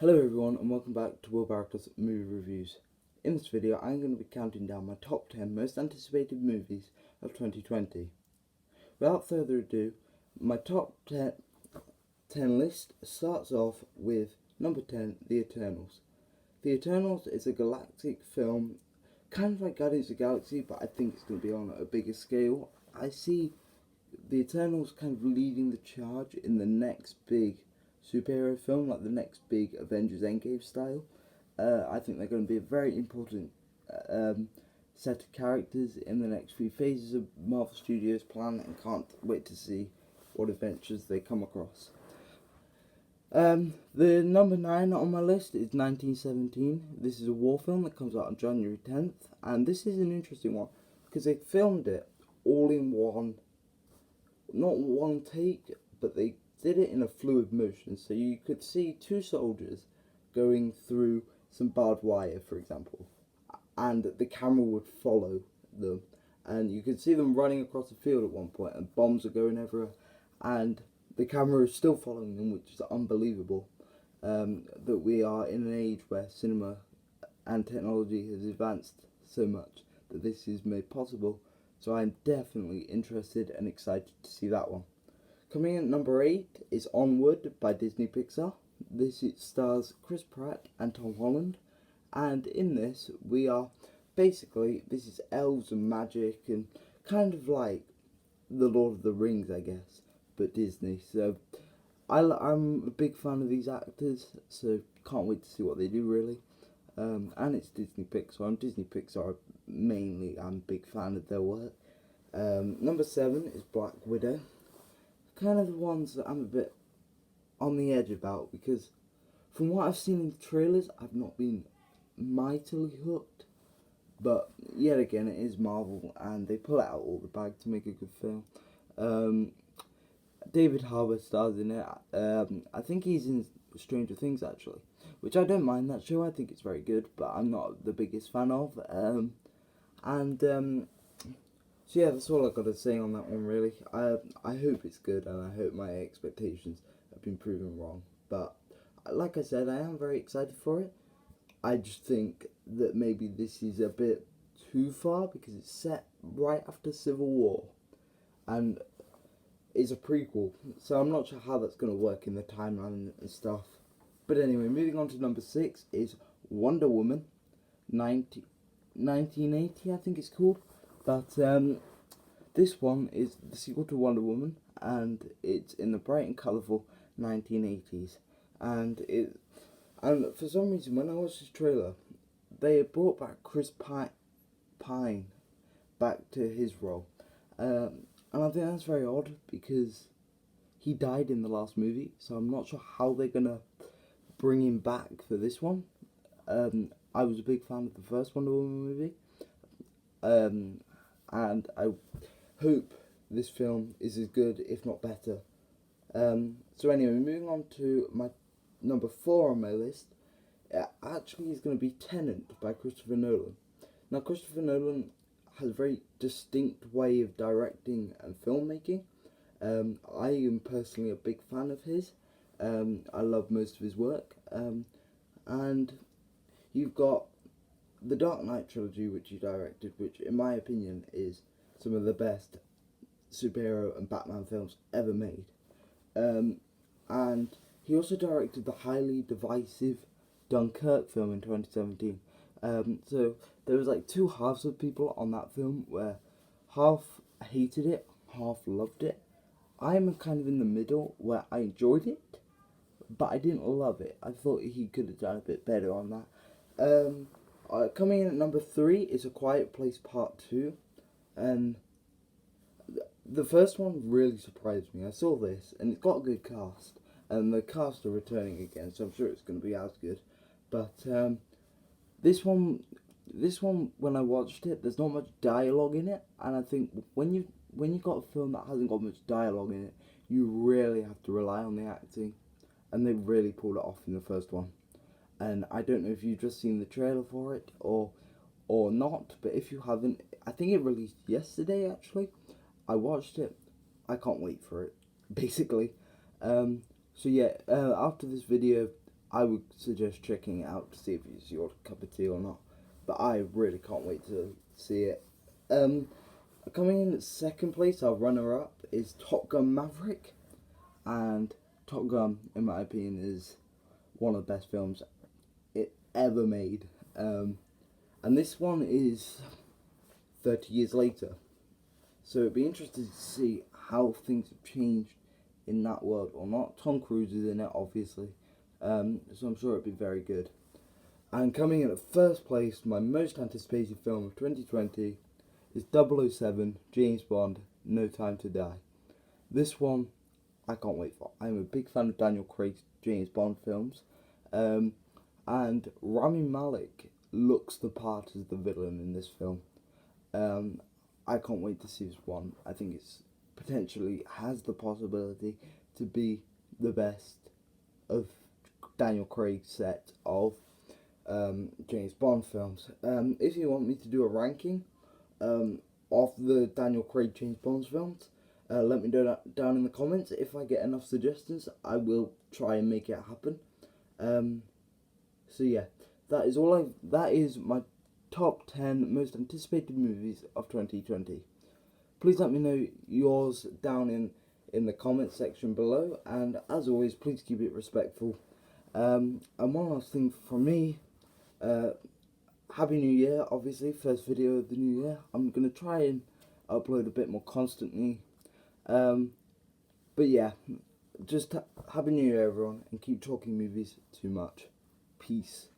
Hello everyone and welcome back to Will Barker's Movie Reviews. In this video I'm going to be counting down my top 10 most anticipated movies of 2020. Without further ado, my top 10 list starts off with number 10, The Eternals. The Eternals is a galactic film, kind of like Guardians of the Galaxy, but I think it's going to be on a bigger scale. I see The Eternals kind of leading the charge in the next big superhero film, like the next big Avengers Endgame style. I think they're going to be a very important set of characters in the next few phases of Marvel Studios' plan, and can't wait to see what adventures they come across. The number 9 on my list is 1917. This is a war film that comes out on January 10th, and this is an interesting one because they filmed it all in not one take, but they did it in a fluid motion. So you could see two soldiers going through some barbed wire, for example, and the camera would follow them. And you could see them running across the field at one point, and bombs are going everywhere, and the camera is still following them, which is unbelievable. That we are in an age where cinema and technology has advanced so much that this is made possible. So I'm definitely interested and excited to see that one. Coming in at number 8 is Onward by Disney Pixar. This stars Chris Pratt and Tom Holland, and in this this is elves and magic and kind of like the Lord of the Rings, I guess, but Disney. So I'm a big fan of these actors, so can't wait to see what they do really. And it's Disney Pixar. I'm Disney Pixar mainly. I'm a big fan of their work. Number 7 is Black Widow. Kind of the ones that I'm a bit on the edge about, because from what I've seen in the trailers, I've not been mightily hooked. But yet again, it is Marvel, and they pull out all the bag to make a good film. David Harbour stars in it. I think he's in Stranger Things actually, which I don't mind that show. I think it's very good, but I'm not the biggest fan of. So yeah, that's all I've got to say on that one really. I hope it's good, and I hope my expectations have been proven wrong. But like I said, I am very excited for it. I just think that maybe this is a bit too far because it's set right after Civil War, and is a prequel, so I'm not sure how that's going to work in the timeline and stuff. But anyway, moving on to number 6 is Wonder Woman 1980, I think it's called. But this one is the sequel to Wonder Woman, and it's in the bright and colourful 1980s. And for some reason, when I watched this trailer, they brought back Chris Pine back to his role. And I think that's very odd because he died in the last movie, so I'm not sure how they're gonna bring him back for this one. I was a big fan of the first Wonder Woman movie, and I hope this film is as good, if not better. So anyway, moving on to my number 4 on my list, it actually is going to be Tenet by Christopher Nolan. Now, Christopher Nolan has a very distinct way of directing and filmmaking. I am personally a big fan of his. I love most of his work. And you've got the Dark Knight trilogy, which he directed, which in my opinion is some of the best superhero and Batman films ever made. And he also directed the highly divisive Dunkirk film in 2017. So there was like two halves of people on that film, where half hated it, half loved it. I'm kind of in the middle, where I enjoyed it, but I didn't love it. I thought he could have done a bit better on that. Coming in at number 3 is A Quiet Place Part 2. And the first one really surprised me. I saw this, and it's got a good cast, and the cast are returning again, so I'm sure it's going to be as good. But this one, when I watched it, there's not much dialogue in it, and I think when you got a film that hasn't got much dialogue in it, you really have to rely on the acting, and they really pulled it off in the first one. And I don't know if you've just seen the trailer for it or not, but if you haven't, I think it released yesterday actually. I watched it. I can't wait for it, basically. So yeah, after this video, I would suggest checking it out to see if it's your cup of tea or not. But I really can't wait to see it. Coming in at second place, our runner-up is Top Gun Maverick, and Top Gun, in my opinion, is one of the best films it ever made. And this one is 30 years later, so it'd be interesting to see how things have changed in that world or not. Tom Cruise is in it, obviously, so I'm sure it'd be very good. And coming in at first place, my most anticipated film of 2020 is 007 James Bond No Time to Die. This one I can't wait for. I'm a big fan of Daniel Craig's James Bond films, and Rami Malek looks the part as the villain in this film. I can't wait to see this one. I think it's potentially has the possibility to be the best of Daniel Craig's set of James Bond films. If you want me to do a ranking of the Daniel Craig James Bond films, let me know that down in the comments. If I get enough suggestions, I will try and make it happen. So yeah, that is my top 10 most anticipated movies of 2020. Please let me know yours down in the comment section below, and as always, please keep it respectful. And one last thing from me, Happy New Year, obviously, first video of the new year. I'm going to try and upload a bit more constantly. But yeah, just Happy New Year, everyone, and keep talking movies too much. Peace.